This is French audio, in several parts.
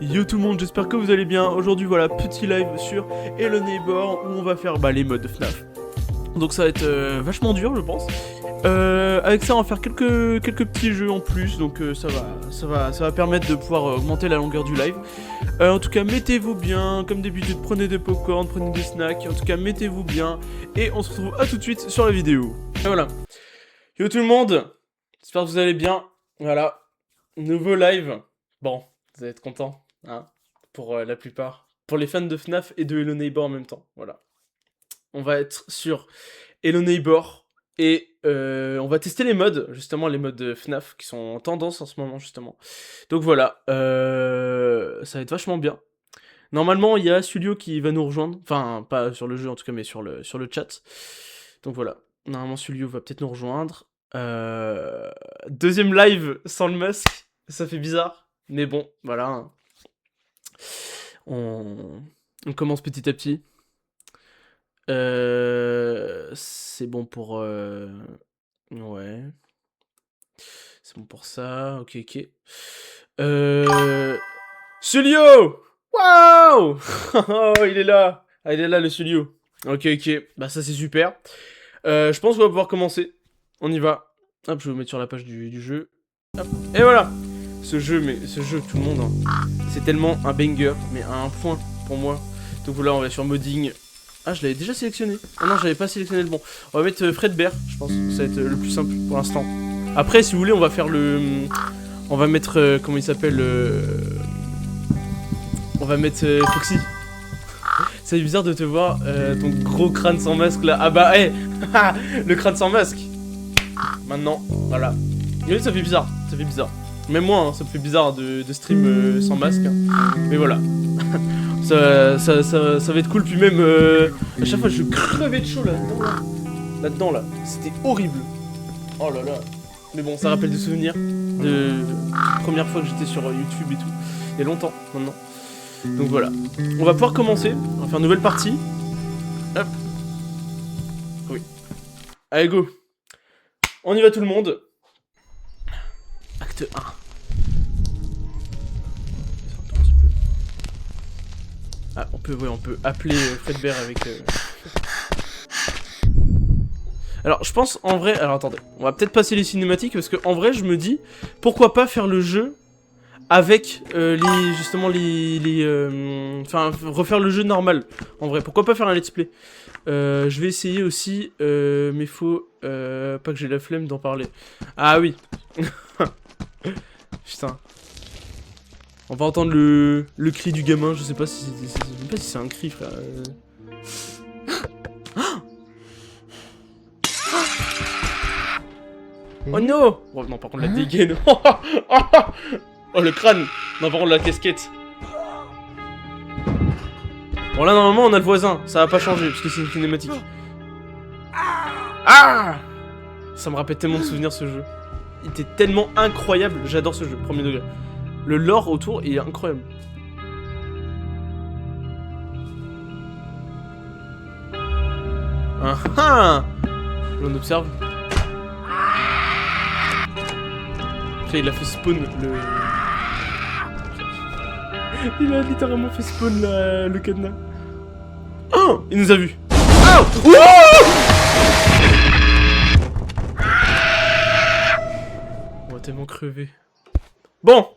Yo tout le monde, j'espère que vous allez bien. Aujourd'hui voilà, petit live sur Hello Neighbor où on va faire les modes de FNAF. Donc ça va être vachement dur je pense. Avec ça on va faire quelques petits jeux en plus, donc ça va permettre de pouvoir augmenter la longueur du live. En tout cas mettez-vous bien, comme d'habitude prenez des popcorn, prenez des snacks, en tout cas mettez-vous bien. Et on se retrouve à tout de suite sur la vidéo. Et voilà. Yo tout le monde, j'espère que vous allez bien. Voilà, nouveau live. Bon, vous allez être contents. Hein, pour la plupart. Pour les fans de FNAF et de Hello Neighbor en même temps, voilà. On va être sur Hello Neighbor et on va tester les modes, justement les modes de FNAF qui sont en tendance en ce moment justement. Donc voilà, ça va être vachement bien. Normalement il y a Sulio qui va nous rejoindre, enfin pas sur le jeu en tout cas mais sur le chat. Donc voilà, normalement Sulio va peut-être nous rejoindre. Deuxième live sans le masque, ça fait bizarre, mais bon voilà. Hein. On commence petit à petit. C'est bon pour... Ouais. C'est bon pour ça. Ok, ok. Sulio! Waouh! Oh, il est là! Ah, il est là, le Sulio. Ok, ok. Bah, ça, c'est super. Je pense qu'on va pouvoir commencer. On y va. Hop, je vais vous mettre sur la page du jeu. Hop. Et voilà! Ce jeu, tout le monde, hein, c'est tellement un banger, mais à un point pour moi. Donc voilà, on va sur modding. Ah, je l'avais déjà sélectionné. Ah non, j'avais pas sélectionné le bon. On va mettre Fredbear, je pense. Ça va être le plus simple pour l'instant. Après, si vous voulez, on va faire le... On va mettre... comment il s'appelle On va mettre Foxy. C'est bizarre de te voir, ton gros crâne sans masque là. Ah bah, hé le crâne sans masque. Maintenant, voilà. Oui, ça fait bizarre, ça fait bizarre. Même moi, hein, ça me fait bizarre de stream sans masque. Hein. Mais voilà. ça va être cool, puis même... à chaque fois, je crevais de chaud là-dedans, là. Là-dedans, là. C'était horrible. Oh là là. Mais bon, ça rappelle des souvenirs de première fois que j'étais sur YouTube et tout. Il y a longtemps, maintenant. Donc voilà. On va pouvoir commencer. On va faire une nouvelle partie. Hop. Oui. Allez, go. On y va tout le monde. Acte 1. Ah, on peut appeler Fredbear avec... Alors, je pense, en vrai... Alors, attendez. On va peut-être passer les cinématiques, parce que en vrai, je me dis... Pourquoi pas faire le jeu avec justement les enfin, refaire le jeu normal. En vrai, pourquoi pas faire un let's play. Je vais essayer aussi... mais faut... pas que j'ai la flemme d'en parler. Ah oui. Putain. On va entendre le cri du gamin, je sais pas si c'est un cri, frère. Oh non! Oh non, par contre, la dégaine. Oh, le crâne! Non, par contre, la casquette. Bon, là, normalement, on a le voisin. Ça va pas changer, parce que c'est une cinématique. Ah! Ça me rappelle tellement de souvenirs, ce jeu. Il était tellement incroyable. J'adore ce jeu, premier degré. Le lore autour est incroyable. Ah ah! On observe. Après, il a fait spawn le... Il a littéralement fait spawn le cadenas. Oh! Il nous a vus. Oh! On va tellement crever. Bon!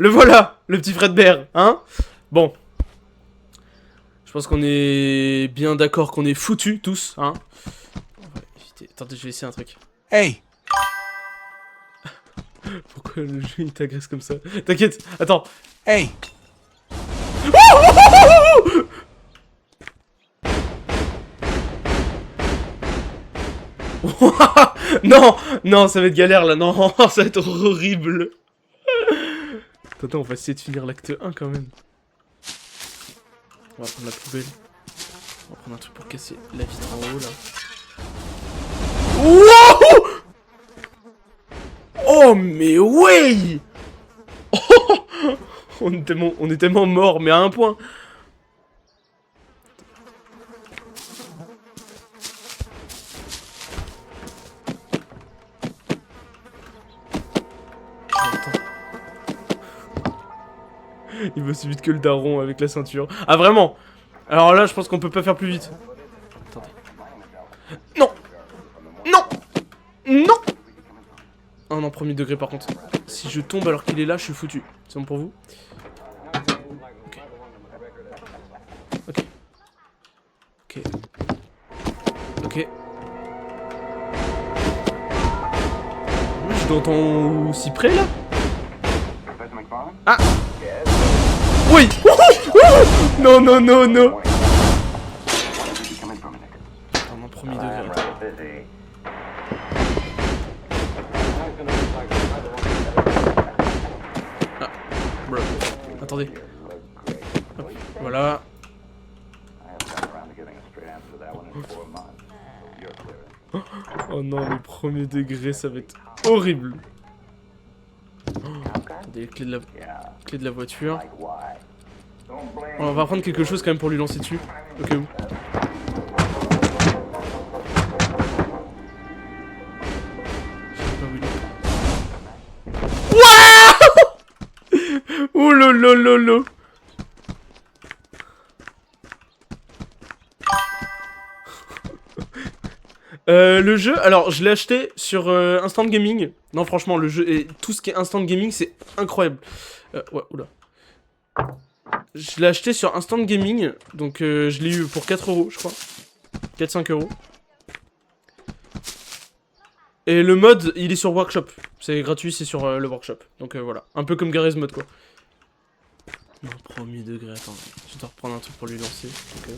Le voilà! Le petit Fredbear, hein? Bon. Je pense qu'on est bien d'accord qu'on est foutus tous, hein? On va éviter. Attendez, je vais essayer un truc. Hey! Pourquoi le jeu il t'agresse comme ça? T'inquiète, attends. Hey! Non! Non, ça va être galère là, non! Ça va être horrible! Attends, on va essayer de finir l'acte 1 quand même. On va prendre la poubelle. On va prendre un truc pour casser la vitre en haut là. Wouhou! Oh mais ouais! Oh, on est tellement morts, mais à un point. Il va aussi vite que le daron avec la ceinture. Ah, vraiment? Alors là, je pense qu'on peut pas faire plus vite. Attendez. Non! Non! Non! Oh non, premier degré par contre. Si je tombe alors qu'il est là, je suis foutu. C'est bon pour vous? Ok. Ok. Ok. Ok. Je l'entends aussi près là? Ah! Oui! Non, non, non, non! Oh non, premier degré. Ah, bro. Attendez. Hop, voilà. Oh non, le premier degré, ça va être horrible. Oh, attendez, les clés de la voiture. On va prendre quelque chose quand même pour lui lancer dessus. Au cas où. Je sais pas où il est. Wouah! Oh lolo. Le jeu, alors je l'ai acheté sur Instant Gaming. Non, franchement, le jeu et tout ce qui est Instant Gaming, c'est incroyable. Ouais, oula. Je l'ai acheté sur Instant Gaming, donc je l'ai eu pour 4 euros, je crois. 4-5 euros. Et le mode, il est sur Workshop. C'est gratuit, c'est sur le Workshop. Donc voilà, un peu comme Garry's Mod, quoi. Non, premier degré, attends. Je dois reprendre un truc pour lui lancer. Ok.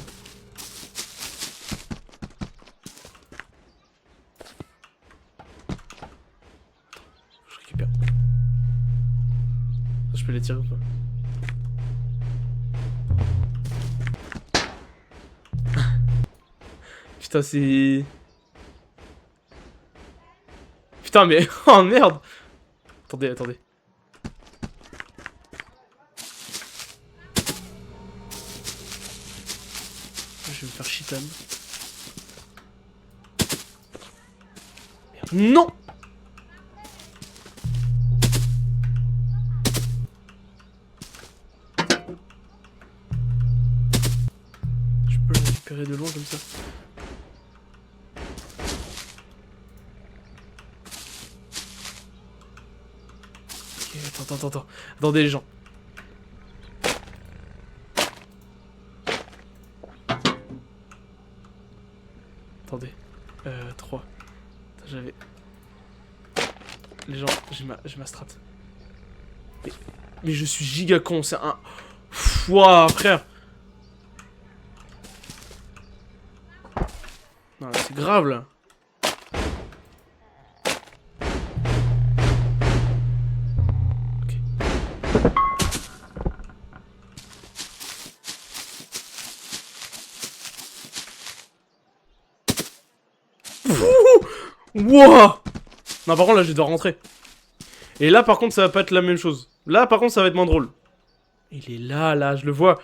Je récupère. Je peux les tirer ou pas? Putain, c'est... Putain, mais... Oh, merde! Attendez. Je vais me faire chitan. Merde. Non! Je peux le récupérer de loin comme ça. Ok, attends. Attendez les gens. Attendez. 3. J'avais... Les gens, j'ai ma strat. Mais je suis giga con, c'est un... Wouah, frère. Non, c'est grave, là. Ok. Wouah. Non, par contre, là, je dois rentrer. Et là, par contre, ça va pas être la même chose. Là, par contre, ça va être moins drôle. Il est là, je le vois.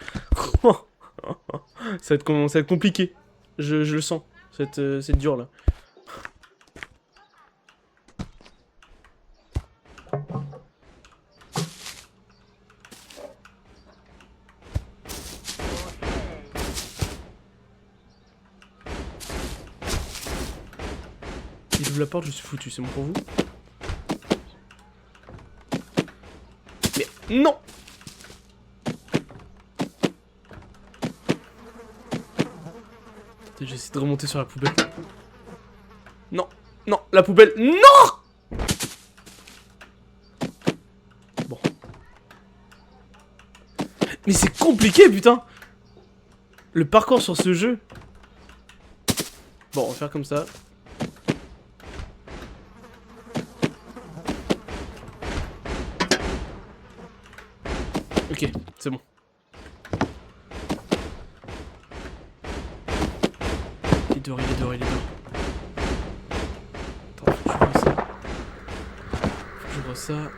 Ça va être compliqué. Je le sens. C'est dur, là. Il ouvre la porte, je suis foutu. C'est bon pour vous? Mais non! J'essaie de remonter sur la poubelle. Non, la poubelle. Non! Bon. Mais c'est compliqué, putain! Le parcours sur ce jeu. Bon, on va faire comme ça. Ok, c'est bon. Il est dehors. Attends, faut que j'ouvre ça.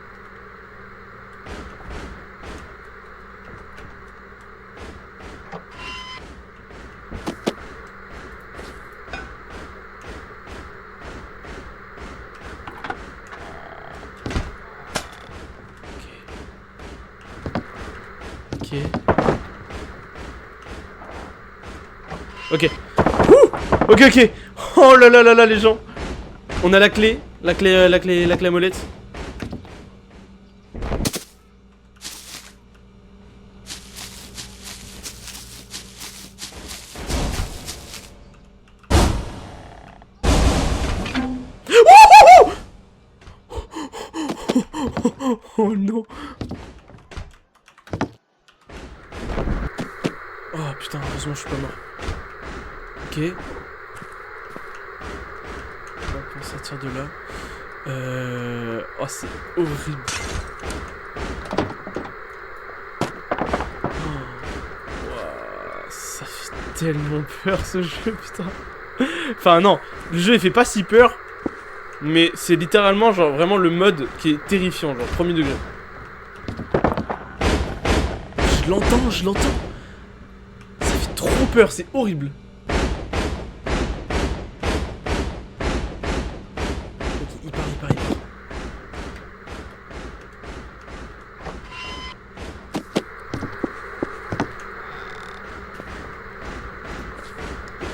Ok. Ouh, ok. Oh là là là là, les gens. On a la clé à molette. Oh non. Oh putain, heureusement je suis pas mort. Ok. On va pouvoir sortir de là. Oh c'est horrible. Oh, ça fait tellement peur ce jeu, putain. Enfin non, le jeu il fait pas si peur. Mais c'est littéralement genre vraiment le mode qui est terrifiant, genre premier degré. Je l'entends. Ça fait trop peur, c'est horrible. Ok, il part.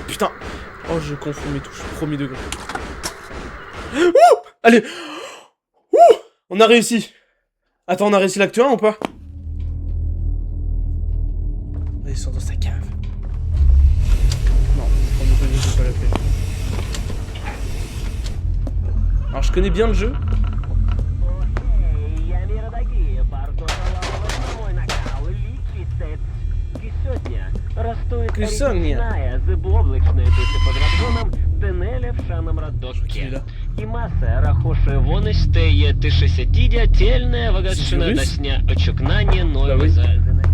Putain. Oh, je confonds mes touches, premier degré. Ouh! Allez! Ouh! On a réussi! Attends, on a réussi l'acte 1 ou pas? On est dans sa cave. Non, on ne peut pas la faire. Alors, je connais bien le jeu. Ксония. І маса рахуше вони стає тишесятідя тельне вагачина досня очукнання нові зазини.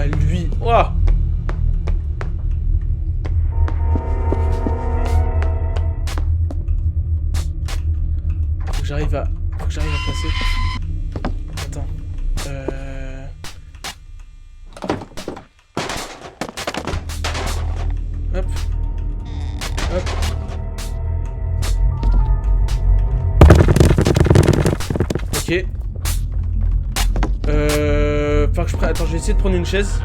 Ah, lui. Ouah! Faut que j'arrive à passer. Attends. Hop. Ok. Faut que je prenne... Attends, je vais essayer de prendre une chaise.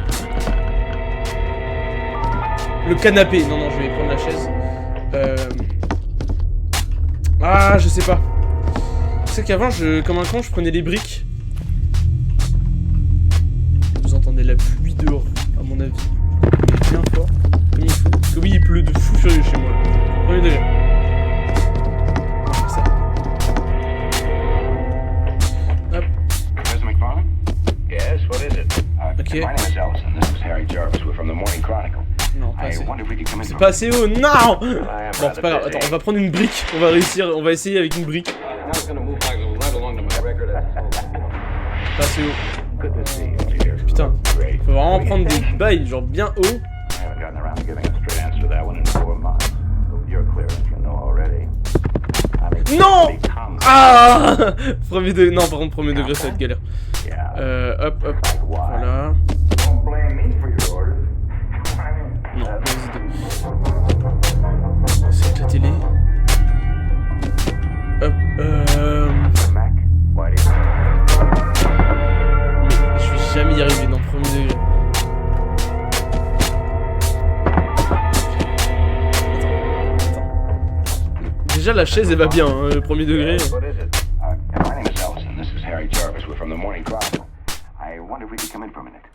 Le canapé. Non, je vais prendre la chaise. Ah, je sais pas. Tu sais qu'avant, comme un con, je prenais les briques. Vous entendez la pluie dehors, à mon avis. Il est bien fort. Comme il faut. Parce que oui, il pleut de fou furieux chez moi. Premier degré. Ça. Hop. Mr. McFarlane? Yes, what is it? Ok. My name is Ellison. This is Harry Jarvis. We're from the Morning Chronicle. Non, pas I assez. wonder if we could come in. C'est pas assez haut, non! I am Bon, c'est pas grave. Attends, on va prendre une brique. On va essayer avec une brique. Pas assez haut. Good to see you, dear. Putain. Great. Faut vraiment prendre des bails, genre bien haut. I haven't gotten around to giving a straight answer to that one in 4 months. So you're clear as you know already. Non! Ah! Premier degré. Non, par contre, premier degré, ça va être galère. Yeah. Hop. Voilà. Don't blame me for your orders. Non, vas-y. C'est la télé. Hop. Mac, why do you... Mais je vais jamais y arriver dans le premier degré. Attends. Déjà, la chaise, elle va bien, hein, le premier degré. What is it? My name is Ellison. This is Harry Jarvis. We're from the Morning Chronicle. I wonder if we could come in for a minute.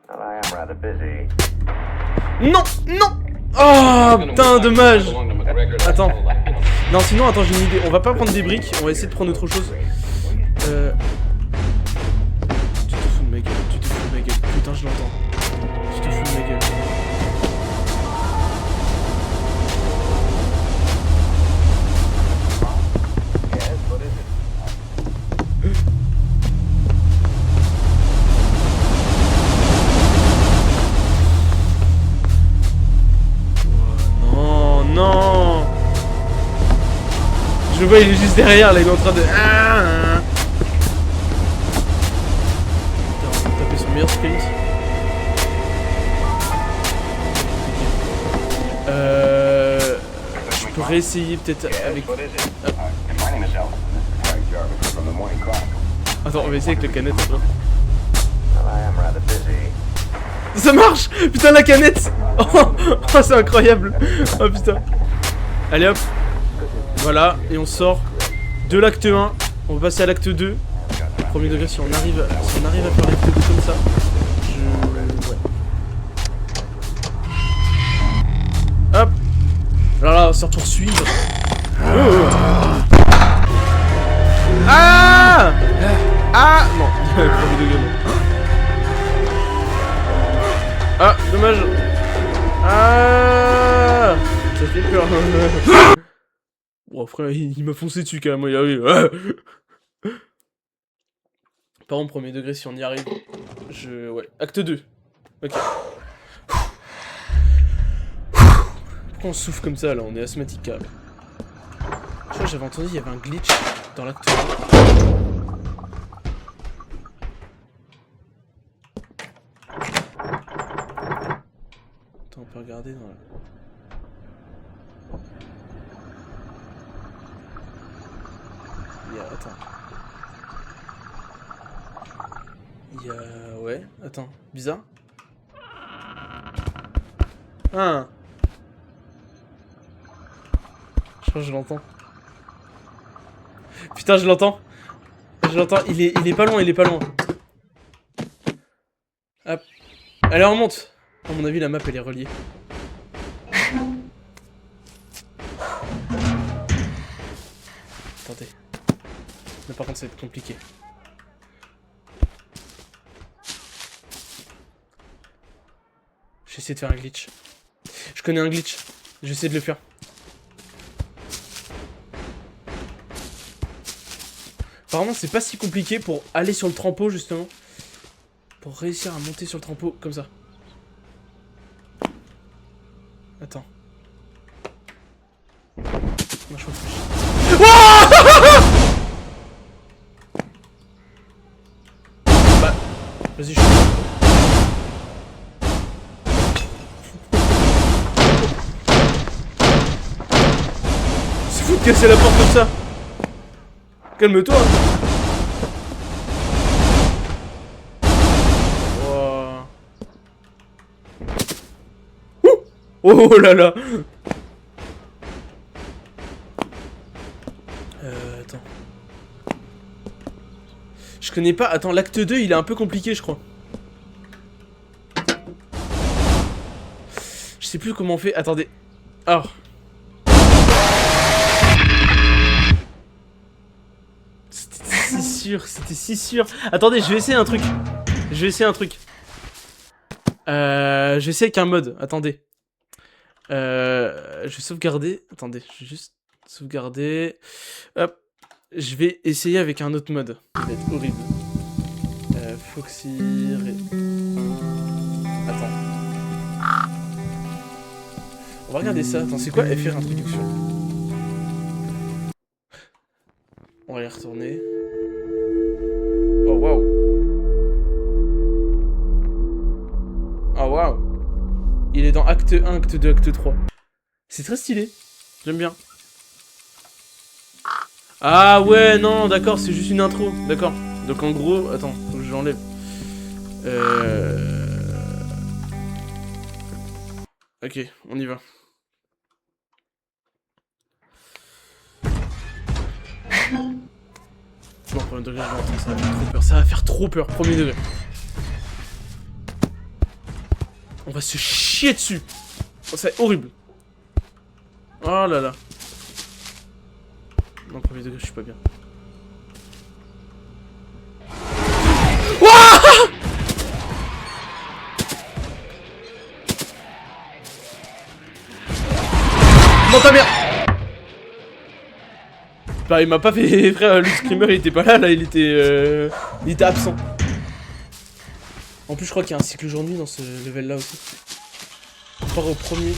Well, I am rather busy. Non! Oh, putain, dommage! Attends. Non, sinon, attends, j'ai une idée. On va pas prendre des briques, on va essayer de prendre autre chose. Tu te fous de ma gueule, Putain, je l'entends. Tu te fous de ma gueule. Yes, what is it? Non! Je le vois, il est juste derrière, là, il est en train de... Putain, on va taper son meilleur sprint. Je peux réessayer peut-être avec... What is it? My name is Ellison. This is Harry Jarvis. We're from the Morning Chronicle. Attends, on va essayer avec la canette. Well, I am rather busy. Ça marche! Putain, la canette! Oh, c'est incroyable! Oh putain. Allez hop. Voilà, et on sort de l'acte 1. On va passer à l'acte 2. Premier degré, si on arrive à faire l'acte 2 comme ça. Ouais. Hop. Là, on va se poursuivre. Ah! Ah! Non, premier degré, non. Ah, dommage. Ah! Ça fait peur. Oh frère, il m'a foncé dessus quand même, il arrive. Par contre, premier degré, si on y arrive, ouais, acte 2. Ok. Pourquoi on souffle comme ça, là? On est asthmatique, quand même. Je crois que j'avais entendu, il y avait un glitch dans l'acte 2. Attends, on peut regarder dans la... Attends. Ouais, attends, bizarre. Ah. Je crois que je l'entends. Putain, je l'entends. Je l'entends, il est pas loin, il est pas loin. Hop. Allez, on remonte. À mon avis, la map, elle est reliée. Attendez. Mais par contre, ça va être compliqué. J'essaie de faire un glitch. Je connais un glitch. J'essaie de le faire. Apparemment, c'est pas si compliqué pour aller sur le trampo, justement. Pour réussir à monter sur le trampo, comme ça. Attends. Non, je réfléchis. Bah, vas-y, je suis... C'est fou de casser la porte comme ça. Calme-toi. Wow. Oh là là. Attends. Je connais pas. Attends, l'acte 2, il est un peu compliqué, je crois. Je sais plus comment on fait. Attendez. Ah. C'était si sûr. Attendez, je vais essayer un truc. Je vais essayer avec un mode. Attendez. Je vais sauvegarder. Attendez, je vais juste sauvegarder. Hop. Je vais essayer avec un autre mode. Ça va être horrible. Foxy. Attends. On va regarder ça. Attends, c'est quoi FR introduction? On va y retourner. Oh waouh. Oh waouh. Il est dans acte 1, acte 2, acte 3. C'est très stylé. J'aime bien. Ah ouais, non, d'accord, c'est juste une intro. D'accord. Donc en gros, attends, faut que je l'enlève. Ok, on y va. Bon, premier degré, je l'entends, ça va faire trop peur. Ça va faire trop peur, premier degré. On va se chier dessus. Oh, c'est horrible. Oh là là. Non, premier degré, je suis pas bien. Wouah! Non, ta mère! Bah, il m'a pas fait... Frère, le screamer, il était pas là, il était absent. En plus, je crois qu'il y a un cycle jour-nuit dans ce level-là aussi. On part au premier.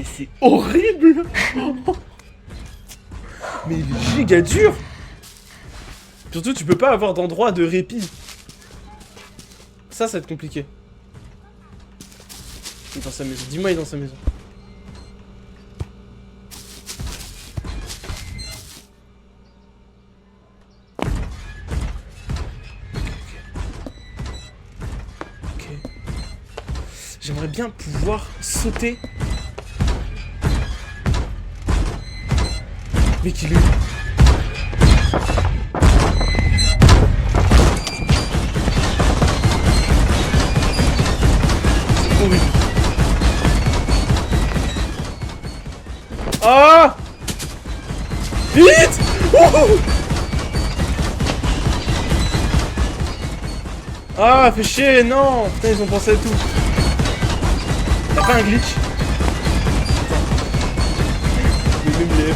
Mais c'est horrible. Mais il est giga dur. Surtout, tu peux pas avoir d'endroit de répit. Ça va être compliqué. Il est dans sa maison. Dis-moi, il est dans sa maison. Ok. J'aimerais bien pouvoir sauter. Mais qu'il est... C'est horrible. Ah! Vite! Wouhou! Ah, fait chier, non! Putain, ils ont pensé à tout. Y'a pas un glitch? Mais même les...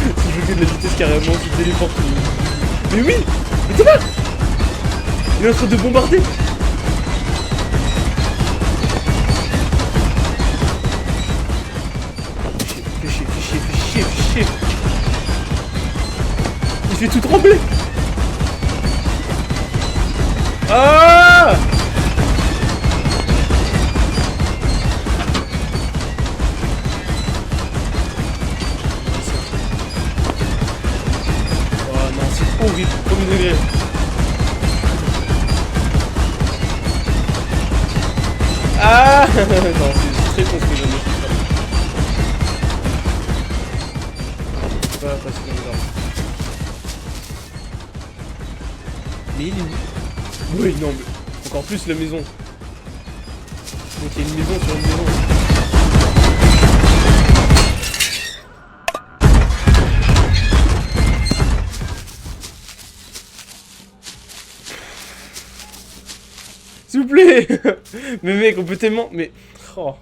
Si je fais de la vitesse carrément, tu téléportes. Mais oui! Mais t'es là! Il est en train de bombarder! Fais chier. Il fait tout trembler! Ah! Oh non, c'est horrible, premier degré. Ah! Non, c'est très con ce que je viens de faire. Pas passer dans les arbres. Mais il est où? Oui, non, mais encore plus la maison. Donc il y a une maison sur une maison. S'il vous plaît. Mais mec, on peut tellement... Mais... Oh.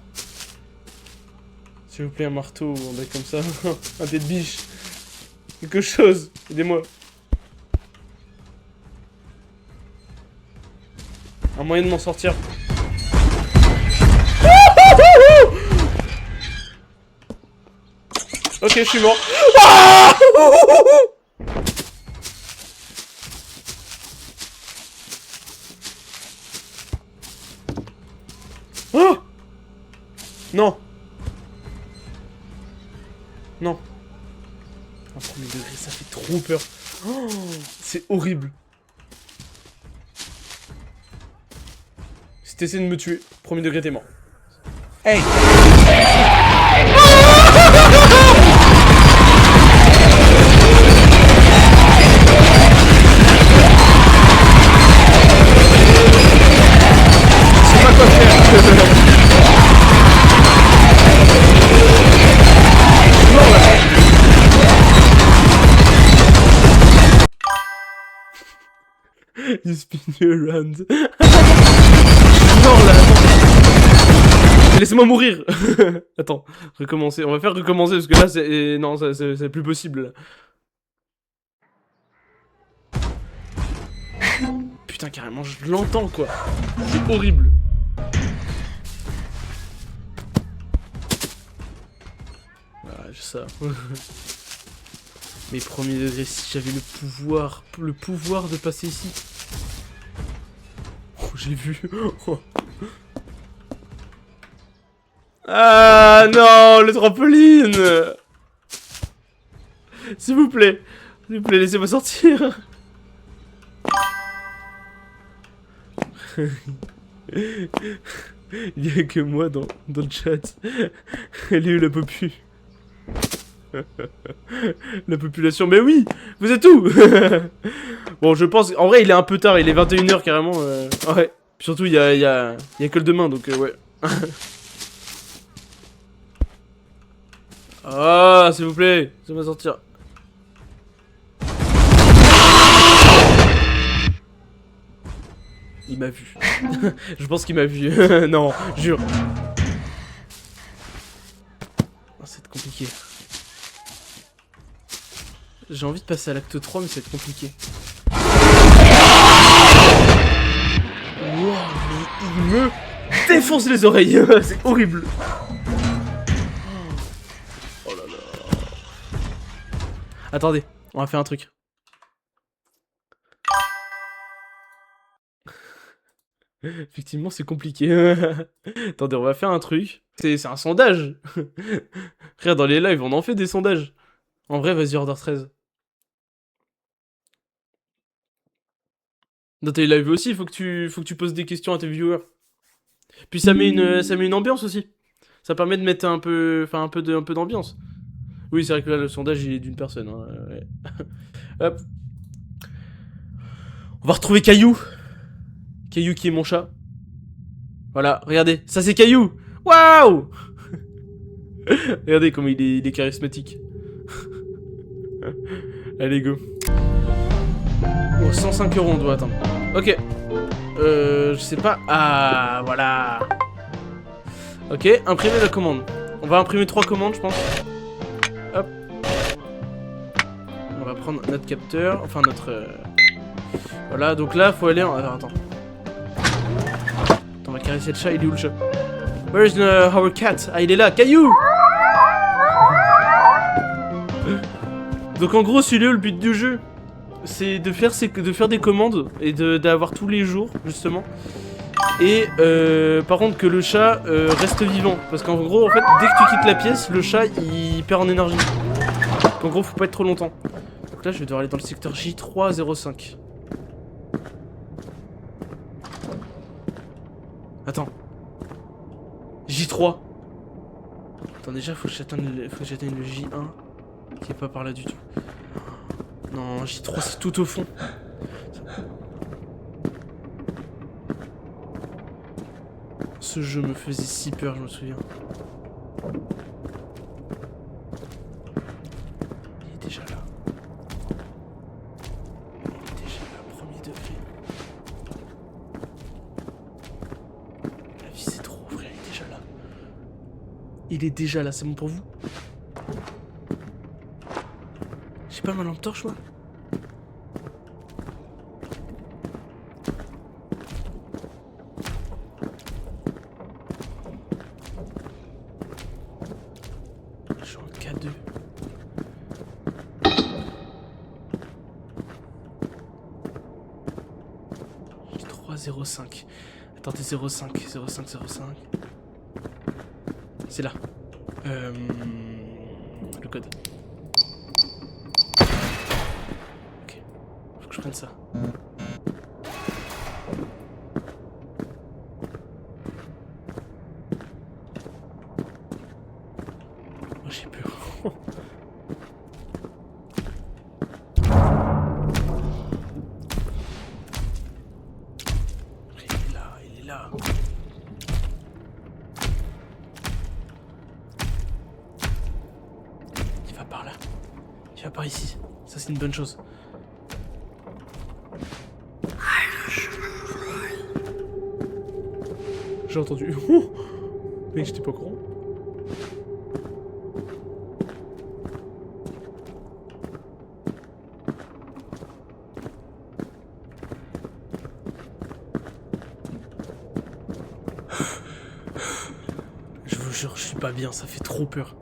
S'il vous plaît, un marteau ou un truc comme ça. Un tête biche. Quelque chose. Aidez-moi. Un moyen de m'en sortir. Ok, je suis mort. Ah! Oh! Non. Non. Un premier degré, ça fait trop peur. Oh, c'est horrible. Si t'essaies de me tuer, premier degré, t'es mort. Hey! Je sais pas quoi faire. Non, là. You spin you around. Non, là, attends. Laissez-moi mourir. Attends, recommencer. On va faire recommencer parce que là, c'est... Non, c'est plus possible. Putain, carrément, je l'entends, quoi. C'est horrible. Ah, ça. Mais premier degré, si j'avais le pouvoir de passer ici. Oh, j'ai vu. Oh. Ah non, le trampoline. S'il vous plaît, laissez-moi sortir. Il y a que moi dans le chat. Elle est où la popu? La population, mais oui, vous êtes où? Bon, je pense, en vrai il est un peu tard, il est 21 h carrément. Ouais, puis surtout il y a que le demain, donc ouais. Ah, s'il vous plaît, ça va sortir. Il m'a vu. Je pense qu'il m'a vu. Non, jure. Oh, c'est compliqué. J'ai envie de passer à l'acte 3, mais ça va être compliqué. Wow, mais il me défonce les oreilles. C'est horrible. Attendez, on va faire un truc. Effectivement, c'est compliqué. Attendez, on va faire un truc. C'est un sondage. Regarde, dans les lives, on en fait des sondages. En vrai, vas-y, Order 13. Dans tes lives aussi, faut que tu poses des questions à tes viewers. Puis ça met une ambiance aussi. Ça permet de mettre un peu d'ambiance. Oui, c'est vrai que là, le sondage, il est d'une personne. Hein, ouais. Hop. On va retrouver Caillou. Caillou qui est mon chat. Voilà, regardez. Ça, c'est Caillou. Waouh. Regardez comment il est charismatique. Allez, go. Oh, 105 € on doit attendre. Ok. Je sais pas. Ah, voilà. Ok, imprimer la commande. On va imprimer 3 commandes, je pense. Hop. On va prendre notre capteur. Enfin, notre... Voilà, donc là, faut aller en... Attends. On va caresser le chat. Il est où, le chat? Where is our cat? Ah, il est là. Caillou. Donc, en gros, celui-là, le but du jeu, c'est de faire des commandes et d'avoir tous les jours, justement. Et par contre que le chat reste vivant. Parce qu'en gros, en fait, dès que tu quittes la pièce, le chat, il perd en énergie. Donc en gros, faut pas être trop longtemps. Donc là, je vais devoir aller dans le secteur J305. Attends. J3. Attends, déjà, faut que j'atteigne le J1. Qui est pas par là du tout. Non, J3, c'est tout au fond. Ce jeu me faisait si peur, je me souviens. Il est déjà là. Il est déjà là, premier degré. La vie c'est trop, frère, il est déjà là. Il est déjà là, c'est bon pour vous? J'ai pas ma lampe torche, moi? Je suis en K2. J'ai 3,05. Attendez, 0,5. 0,5, 0,5. C'est là. Le code. Ok. Faut que je prenne ça. Oh, j'ai peur. Il est là. Il va par là. Il va par ici. Ça, c'est une bonne chose. J'ai entendu. Mais j'étais pas au courant. Je vous jure, je suis pas bien, ça fait trop peur.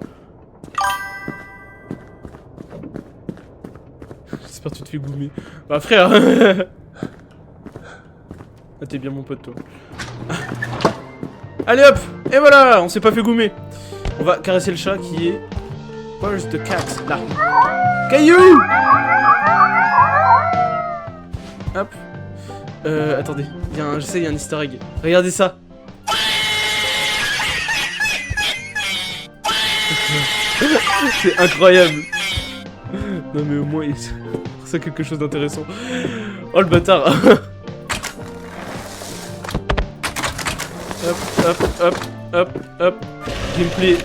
J'espère que tu te fais goumer. Bah frère. Ah, t'es bien mon pote, toi. Allez hop. Et voilà, on s'est pas fait goumer. On va caresser le chat qui est... Where's the cat? Là. Caillou. Hop. Attendez. Je sais, il y a un easter egg. Regardez ça. C'est incroyable. Non mais au moins il c'est quelque chose d'intéressant. Oh le bâtard. Hop. Gameplay.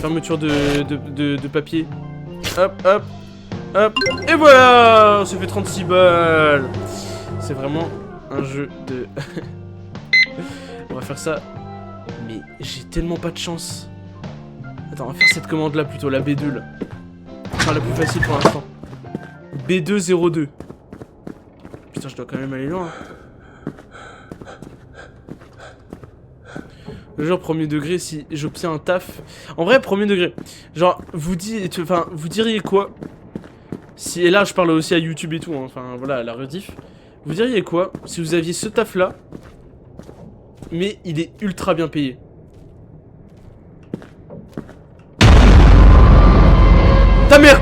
Fermeture de papier. Hop. Et voilà. On s'est fait 36 balles. C'est vraiment un jeu de... On va faire ça. Mais j'ai tellement pas de chance. Attends, on va faire cette commande là plutôt, la B2 là. Enfin la plus facile pour l'instant. B202. Putain, je dois quand même aller loin. Genre premier degré si j'obtiens un taf. En vrai premier degré. Genre vous diriez quoi si, et là je parle aussi à YouTube et tout, hein, enfin voilà à la rediff. Vous diriez quoi si vous aviez ce taf là, mais il est ultra bien payé. Ta mère!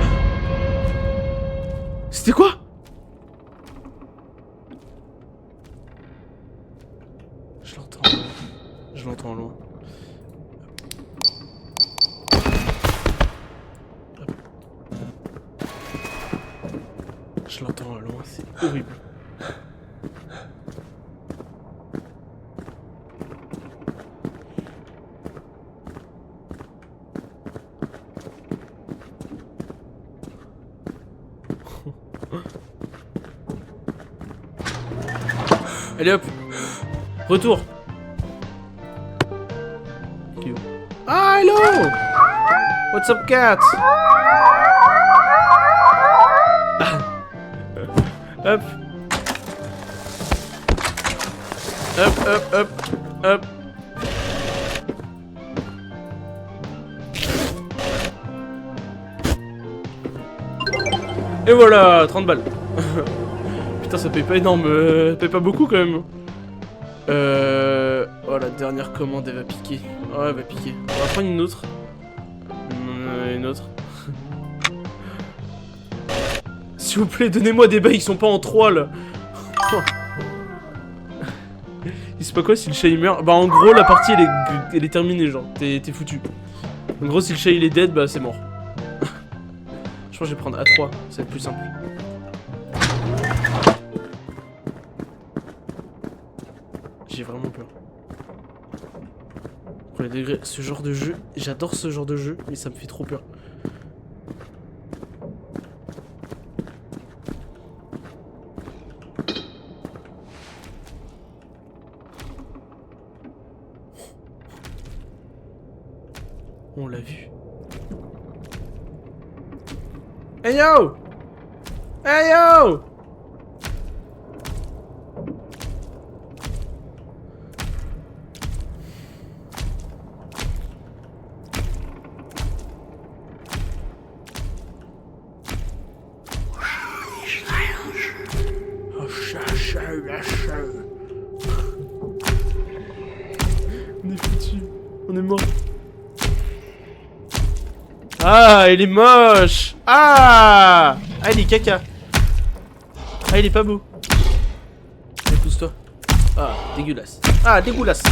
C'était quoi? Je l'entends. Je l'entends loin. Je l'entends loin, c'est horrible. Allez hop. Retour. Ah hello. What's up cat? Hop. Hop, hop, hop, hop. Et voilà, 30 balles. Putain, ça paye pas énorme, ça paye pas beaucoup quand même. Oh, la dernière commande, elle va piquer. Oh, elle va piquer. On va prendre une autre. Une autre. S'il vous plaît, donnez-moi des bails qui sont pas en 3 là. Il sait pas quoi si le chat il meurt. Bah en gros la partie elle est terminée genre. T'es foutu. En gros si le chat il est dead bah c'est mort. Je pense que je vais prendre A3, ça va être plus simple. J'ai vraiment peur. Pour les degrés, ce genre de jeu, j'adore ce genre de jeu, mais ça me fait trop peur. On l'a vu. Hey yo! Hey yo! On est foutu. On est mort. Ah, il est moche. Ah, il est caca. Ah, il est pas beau. Allez, pousse-toi. Ah, dégueulasse. Ah, dégueulasse.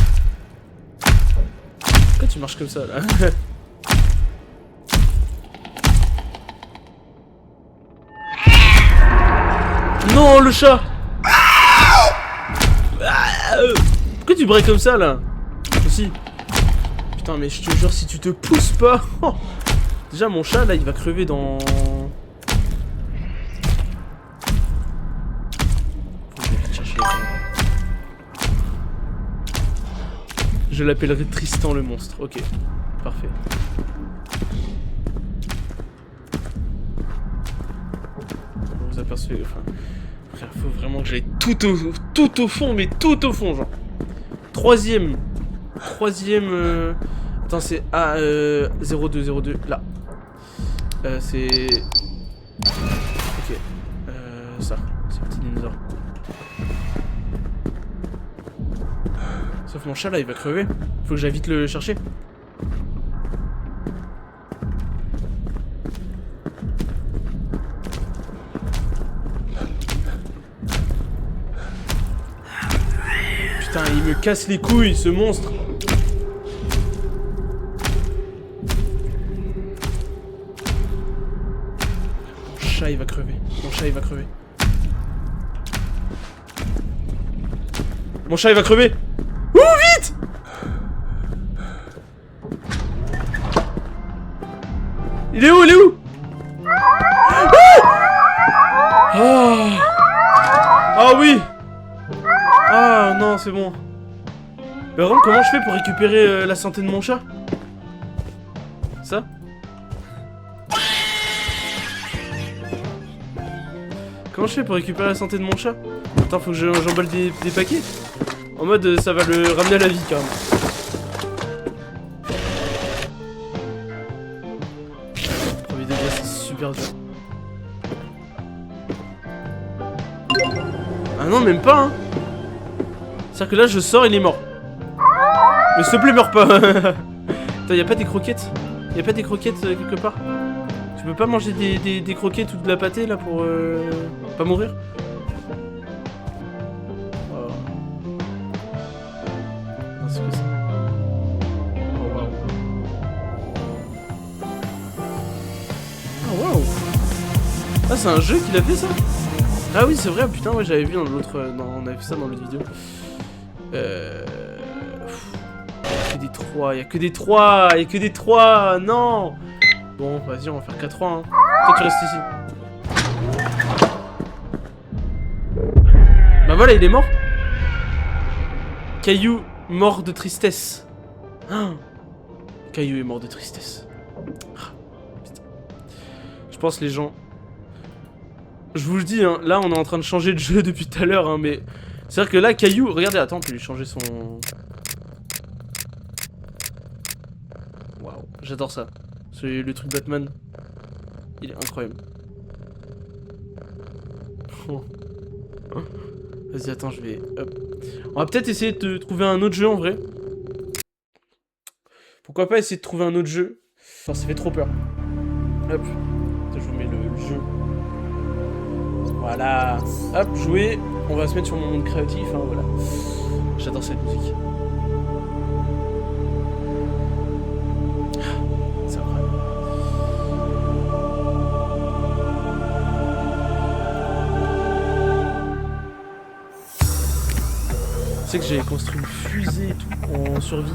Pourquoi tu marches comme ça, là? Non, le chat. Pourquoi tu breaks comme ça, là? Aussi. Putain, mais je te jure, si tu te pousses pas... Déjà mon chat là il va crever dans... Je l'appellerai Tristan le monstre, ok. Parfait. Vous apercevez, enfin... Frère, faut vraiment que j'aille tout au fond, mais tout au fond genre. Troisième. Attends c'est A0202 là. C'est... Ok. Ça. C'est un petit dinosaure. Sauf mon chat là, il va crever. Faut que j'aille vite le chercher. Putain, il me casse les couilles, ce monstre. Mon chat il va crever. Mon chat il va crever. Mon chat il va crever. Ouh, vite! Il est où? Il est où? Oh! Ah oui! Ah non, c'est bon. Mais vraiment, comment je fais pour récupérer la santé de mon chat? Ça? Comment je fais pour récupérer la santé de mon chat? Attends, faut que j'emballe des paquets. En mode, ça va le ramener à la vie, carrément. hyper dur. Ah non, même pas, hein. C'est-à-dire que là, je sors, il est mort. Mais s'il te plaît, meurs pas. Attends, y'a pas des croquettes? Y'a pas des croquettes quelque part? Tu peux pas manger des croquettes ou de la pâtée, là, pour pas mourir? Oh. Non, c'est quoi ça? Oh, waouh. Oh, waouh. Ah, c'est un jeu qu'il a fait, ça? Ah oui, c'est vrai, putain, ouais, j'avais vu dans l'autre... on avait fait ça dans l'autre vidéo. Y'a que des 3, y'a que des 3, non. Bon, vas-y, on va faire 4-3, hein. Toi, tu restes ici. Bah voilà, il est mort. Caillou mort de tristesse. Ah. Caillou est mort de tristesse. Ah, putain. Je pense les gens... Je vous le dis, hein, là, on est en train de changer de jeu depuis tout à l'heure, hein, mais... C'est-à-dire que là, Caillou... Regardez, attends, on peut lui changer son... Waouh, j'adore ça. C'est le truc Batman. Il est incroyable. Oh. Vas-y, attends, je vais... Hop. On va peut-être essayer de trouver un autre jeu, en vrai. Pourquoi pas essayer de trouver un autre jeu? Enfin, ça fait trop peur. Hop. Je vous mets le jeu. Voilà. Hop, jouer. On va se mettre sur mon monde créatif, hein, voilà. J'adore cette musique. C'est incroyable. Tu sais que j'ai construit une fusée et tout en survie.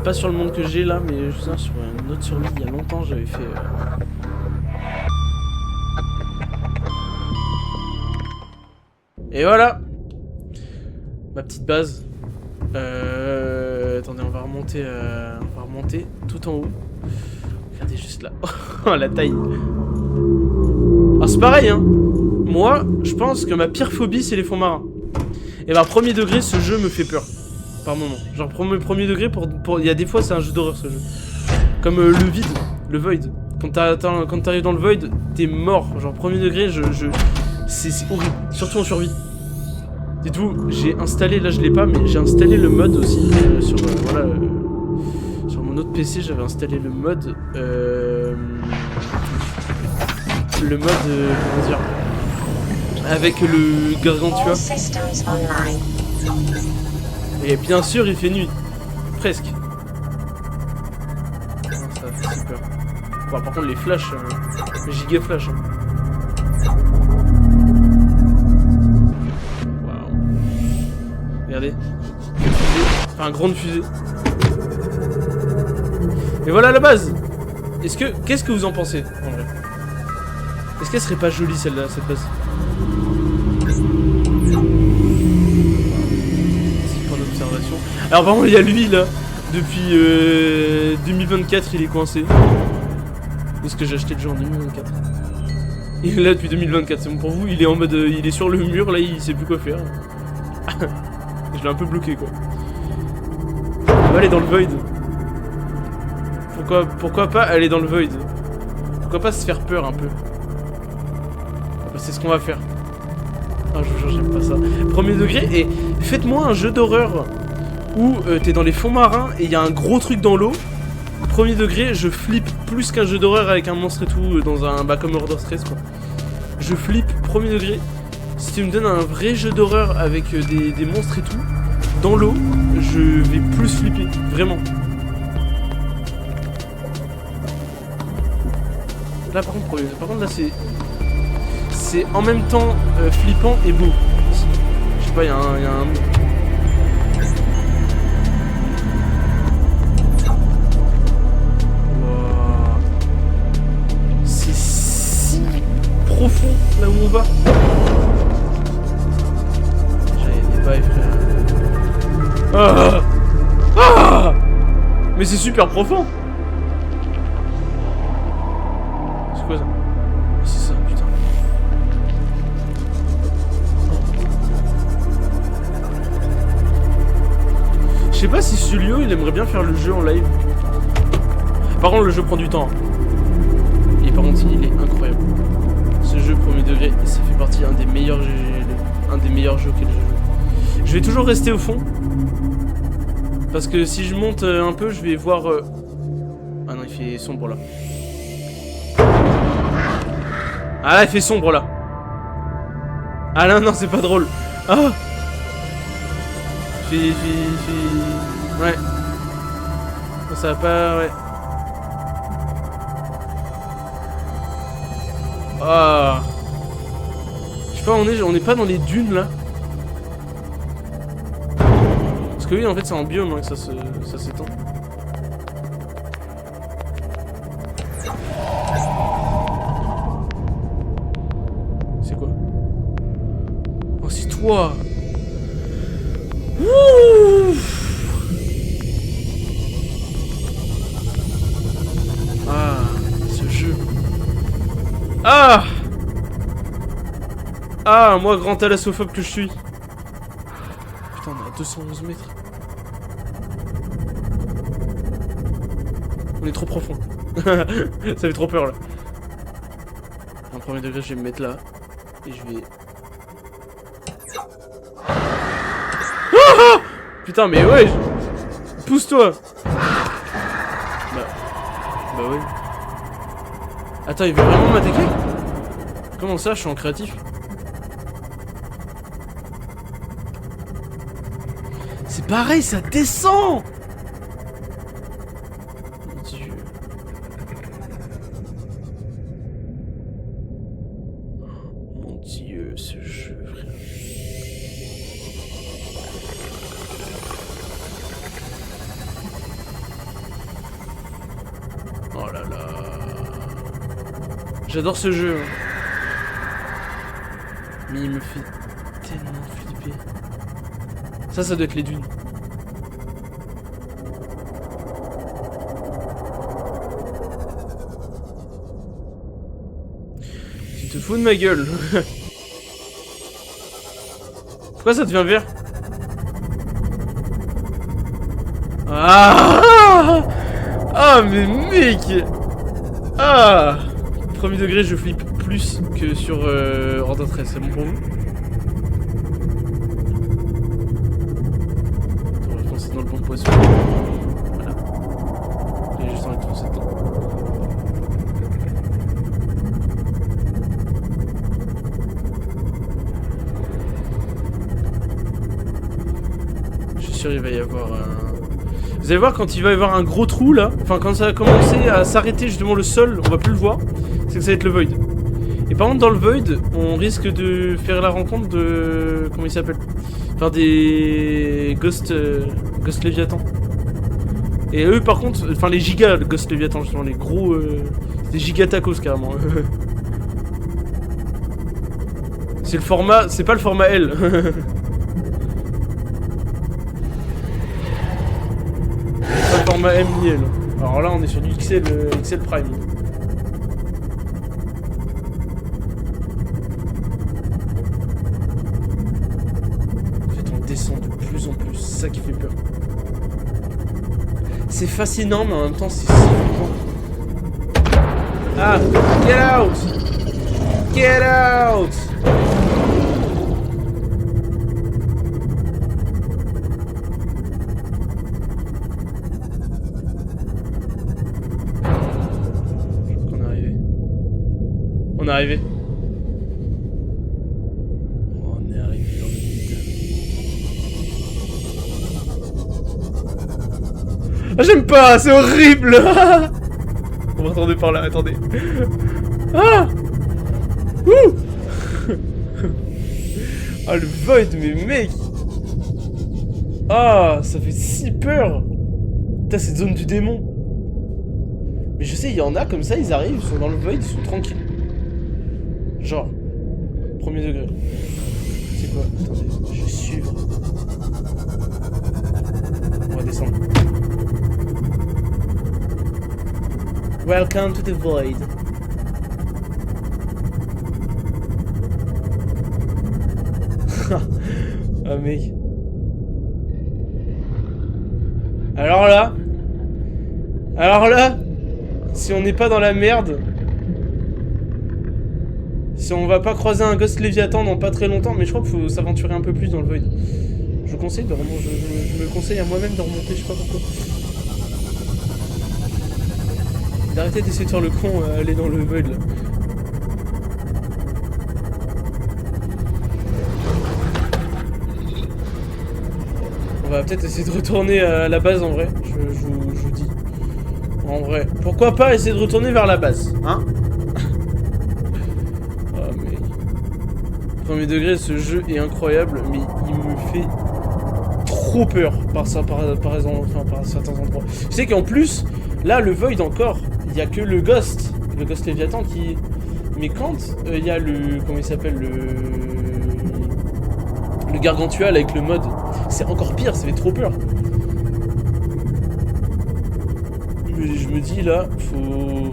Pas sur le monde que j'ai là, mais je sais, sur une autre survie. Il y a longtemps, j'avais fait... Et voilà. Ma petite base. Attendez, on va remonter tout en haut. Regardez juste là. Oh, la taille. Alors c'est pareil, hein. Moi, je pense que ma pire phobie, c'est les fonds marins. Et bah, premier degré, ce jeu me fait peur. Par moment. Genre, premier degré, il y a des fois, c'est un jeu d'horreur, ce jeu. Comme le vide, le void. Quand t'arrives dans le void, t'es mort. Genre, premier degré, c'est horrible. Surtout en survie. Dites-vous, j'ai installé, là je l'ai pas, mais j'ai installé le mode aussi. Voilà. Sur mon autre PC, j'avais installé le mode. Comment dire, avec le Gargantua. Et bien sûr, il fait nuit. Presque. Ah, ça fait si peur. Bon, par contre, les flashs, les giga flash. Hein. Waouh. Regardez. Enfin, grande fusée. Et voilà la base. Qu'est-ce que vous en pensez, en vrai? Est-ce qu'elle serait pas jolie celle-là, cette base? C'est point d'observation. Alors par contre il y a lui là. Depuis 2024 il est coincé. Parce que j'ai acheté le jeu en 2024. Il est là depuis 2024, c'est bon pour vous? Il est en mode... il est sur le mur là, il sait plus quoi faire. Je l'ai un peu bloqué quoi. On va aller dans le void. Pourquoi pas aller dans le void? Pourquoi pas se faire peur un peu? C'est ce qu'on va faire. Ah, je vous jure, j'aime pas ça. Premier degré, et faites-moi un jeu d'horreur où t'es dans les fonds marins et il y a un gros truc dans l'eau. Premier degré, je flippe plus qu'un jeu d'horreur avec un monstre et tout, dans un... Bah, comme Order Stress, quoi. Je flippe, premier degré. Si tu me donnes un vrai jeu d'horreur avec des monstres et tout, dans l'eau, je vais plus flipper. Vraiment. Là, par contre, là, c'est en même temps flippant et beau. Je sais pas, il y a un... Wow. C'est si profond là où on va. J'avais pas frère. Ah ah. Mais c'est super profond. C'est quoi ça? C'est ça, putain. Je sais pas si Sulio il aimerait bien faire le jeu en live. Par contre le jeu prend du temps. Et par contre il est incroyable. jeu premier degré, ça fait partie d'un des meilleurs jeux auxquels j'ai joué. Je vais toujours rester au fond. Parce que si je monte un peu, je vais voir... Ah non, il fait sombre là. Ah là, il fait sombre là. Ah là, non, c'est pas drôle. Ah. Ouais. Ça va pas... Ouais. Ah. Je sais pas, on est pas dans les dunes là. Parce que oui, en fait, c'est en biome hein, que ça s'étend. C'est quoi? Oh, c'est toi. Ouh. Ah, ce jeu. Ah. Ah, moi, grand thalassophobe que je suis. Putain, on est à 211 mètres. On est trop profond. Ça fait trop peur là. En premier degré, je vais me mettre là. Et je vais... Ah. Putain, mais ouais. Pousse-toi. Bah ouais. Attends, il veut vraiment m'attaquer? Comment ça, je suis en créatif? C'est pareil, ça descend! Mon Dieu. Mon Dieu, ce jeu, frère. Oh là là. J'adore ce jeu. Hein. Mais il me fait tellement flipper. Ça doit être les dunes. Tu te fous de ma gueule. Pourquoi ça devient vert? Ah. Ah mais mec. Ah. Premier degré, je flippe plus que sur Order 13, c'est bon pour vous? Attends, on va foncer dans le bon poisson. Voilà. J'ai juste envie de foncer dedans. Je suis sûr il va y avoir un... Vous allez voir quand il va y avoir un gros trou là, enfin quand ça va commencer à s'arrêter justement le sol, on va plus le voir, c'est que ça va être le void. Et par contre dans le void, on risque de faire la rencontre de... Comment il s'appelle? Enfin des... Ghost Léviathan. Et eux par contre, enfin les gigas Ghost Léviathan justement, les gros... des giga tacos carrément. C'est le format, c'est pas le format L. Format M ni L. Alors là on est sur du XL Prime. En fait on descend de plus en plus, c'est ça qui fait peur. C'est fascinant mais en même temps c'est si flippant. Ah, get out! Get out! On est arrivé. On est arrivé dans le vide. Ah, j'aime pas, c'est horrible. On va retourner par là, attendez. Ah. Ouh. Ah le void, mais mec. Ah, ça fait si peur. Putain, cette zone du démon. Mais je sais, il y en a comme ça, ils arrivent, ils sont dans le void, ils sont tranquilles. Genre, premier degré. C'est quoi? Attendez, je vais suivre. On va descendre. Welcome to the void. Ah mec. Alors là, si on n'est pas dans la merde... Si on va pas croiser un Ghost Léviathan dans pas très longtemps, mais je crois qu'il faut s'aventurer un peu plus dans le Void. Je conseille de remonter, je me conseille à moi-même de remonter, je sais pas pourquoi. D'arrêter d'essayer de faire le con à aller dans le Void là. On va peut-être essayer de retourner à la base en vrai, je vous dis. En vrai, pourquoi pas essayer de retourner vers la base, hein? Ah mais... Premier degré, ce jeu est incroyable, mais il me fait trop peur par certains endroits. Tu sais qu'en plus, là, le Void encore, il n'y a que le Ghost Léviathan qui... Mais quand il y a le... Comment il s'appelle, le Gargantua avec le mode, c'est encore pire, ça fait trop peur. Mais je me dis là, faut...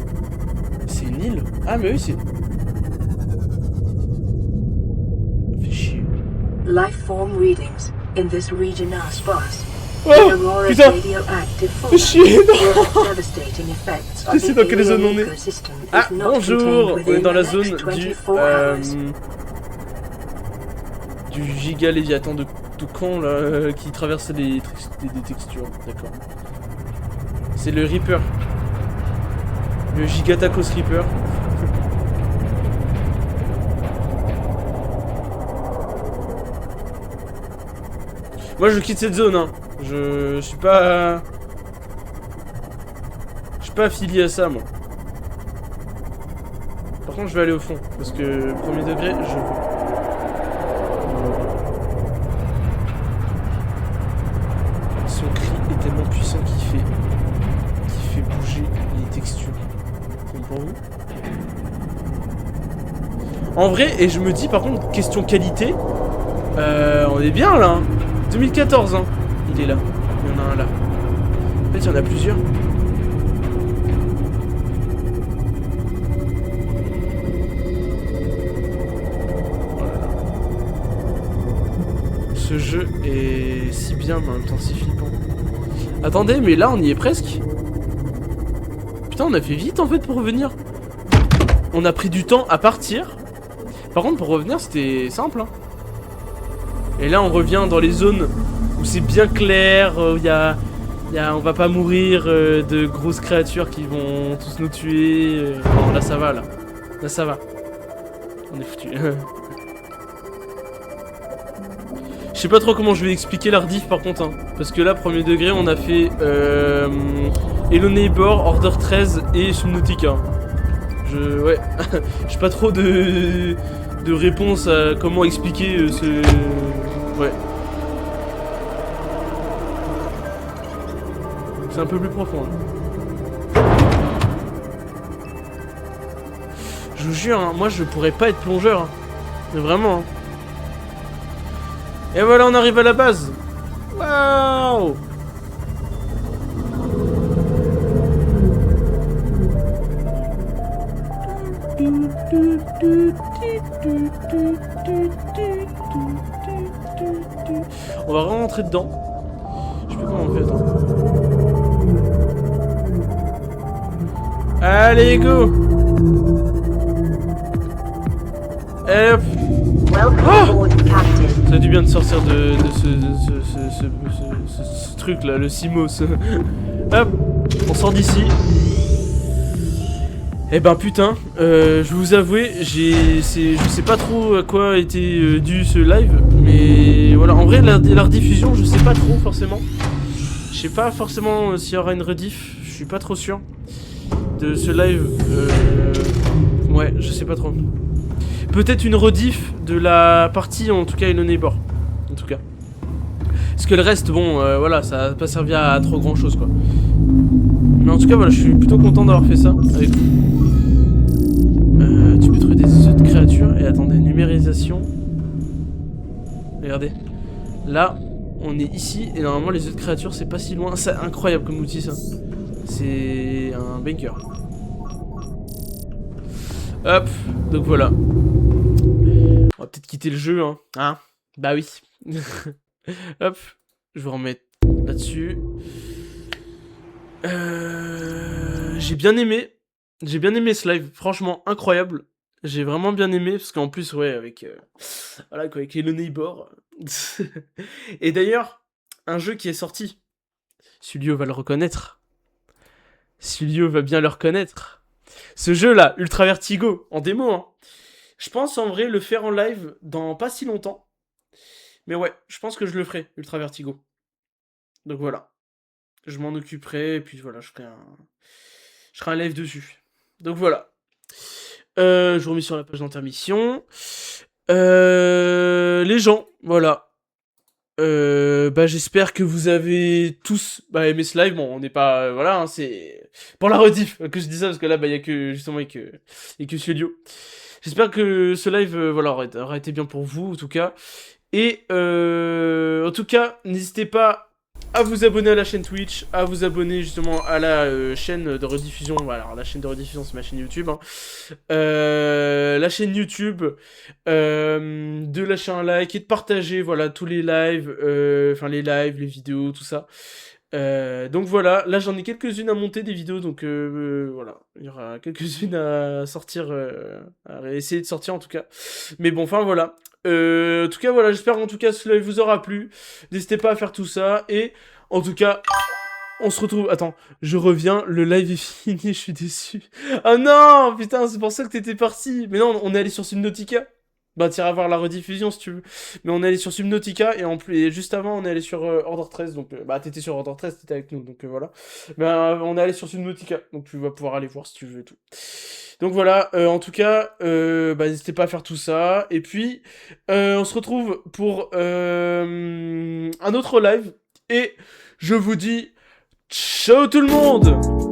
C'est une île? Ah mais oui, c'est... Fait chier. Lifeform readings in this region are sparse. Oh Aurora's putain, radioactive fait chier, non. devastating effects Je sais dans quelle zone on est. ecosystem Ah, if not bonjour. contained On est within dans la the zone next du... 24 hours. Du giga Léviathan de camp là, qui traverse des textures, d'accord. C'est le Reaper. Le Gigatacos Reaper. Moi je quitte cette zone, hein. Je suis pas... Je suis pas affilié à ça, moi. Par contre je vais aller au fond, parce que premier degré, je veux. Son cri est tellement puissant qu'il fait bouger les textures. C'est pour vous. En vrai, et je me dis par contre, question qualité, on est bien là. Hein. 2014, hein. Il est là. Il y en a un là. En fait, il y en a plusieurs. Ce jeu est si bien, mais en même temps si flippant. Attendez, mais là on y est presque. Putain, on a fait vite en fait pour revenir. On a pris du temps à partir. Par contre, pour revenir, c'était simple. Hein. Et là, on revient dans les zones où c'est bien clair. On va pas mourir de grosses créatures qui vont tous nous tuer. Non, là ça va, là. Là ça va. On est foutu. Je sais pas trop comment je vais expliquer la rediff par contre, hein, parce que là, premier degré, on a fait Hello Neighbor, Order 13 et Subnautica. Ouais, j'ai pas trop de réponse à comment expliquer ce... Ouais. C'est un peu plus profond. Hein. Je vous jure, hein, moi je pourrais pas être plongeur. Hein. Mais vraiment. Hein. Et voilà, on arrive à la base. Waouh! On va rentrer dedans. Je sais plus comment on fait, attends. Allez, go! Et hop! Oh! Ça a du bien de sortir de ce truc là, le Simos. Hop! On sort d'ici. Eh ben putain, je vais vous avouer, je sais pas trop à quoi était dû ce live, mais voilà, en vrai la rediffusion je sais pas trop forcément. Je sais pas forcément s'il y aura une rediff, je suis pas trop sûr de ce live. Ouais, je sais pas trop. Peut-être une rediff de la partie en tout cas Hello Neighbor, en tout cas. Parce que le reste, bon, voilà, ça n'a pas servi à trop grand chose quoi. Mais en tout cas voilà, je suis plutôt content d'avoir fait ça avec vous. Tu peux trouver des autres créatures. Et attendez, numérisation. Regardez. Là, on est ici. Et normalement, les autres créatures, c'est pas si loin. C'est incroyable comme outil, ça. C'est un banker. Hop. Donc voilà. On va peut-être quitter le jeu, hein. Bah oui. Hop. Je vais remettre là-dessus. J'ai bien aimé. J'ai bien aimé ce live, franchement incroyable. J'ai vraiment bien aimé, parce qu'en plus, ouais, avec... voilà, quoi, avec Hello Neighbor. Et d'ailleurs, un jeu qui est sorti. Sulio va le reconnaître. Sulio va bien le reconnaître. Ce jeu-là, Ultra Vertigo, en démo, hein. Je pense en vrai le faire en live dans pas si longtemps. Mais ouais, je pense que je le ferai, Ultra Vertigo. Donc voilà. Je m'en occuperai, et puis voilà, je ferai un live dessus. Donc voilà. Je vous remets sur la page d'intermission. Les gens, voilà. Bah j'espère que vous avez tous aimé ce live. Bon, on n'est pas... voilà, hein, c'est... Pour la rediff que je dis ça, parce que là, il y a que... Justement, il y a que Studio. J'espère que ce live, voilà, aura été bien pour vous, en tout cas. Et, en tout cas, n'hésitez pas à vous abonner à la chaîne Twitch, à vous abonner justement à la chaîne de rediffusion. Voilà, alors la chaîne de rediffusion, c'est ma chaîne YouTube. Hein. La chaîne YouTube, de lâcher un like et de partager, voilà, tous les lives, enfin les lives, les vidéos, tout ça. Donc voilà, là j'en ai quelques-unes à monter des vidéos, donc voilà, il y aura quelques-unes à sortir, à essayer de sortir en tout cas. Mais bon, enfin voilà. En tout cas voilà, j'espère en tout cas ce live vous aura plu. N'hésitez pas à faire tout ça, et en tout cas, on se retrouve... Attends, je reviens, le live est fini, je suis déçu. Oh non, putain, c'est pour ça que t'étais parti. Mais non, on est allé sur Subnautica. Bah t'iras voir la rediffusion si tu veux. Mais on est allé sur Subnautica, et en plus, et juste avant on est allé sur Order 13, donc bah t'étais sur Order 13, t'étais avec nous, donc voilà. Bah on est allé sur Subnautica, donc tu vas pouvoir aller voir si tu veux et tout. Donc voilà, en tout cas, bah n'hésitez pas à faire tout ça, et puis on se retrouve pour un autre live, et je vous dis ciao tout le monde!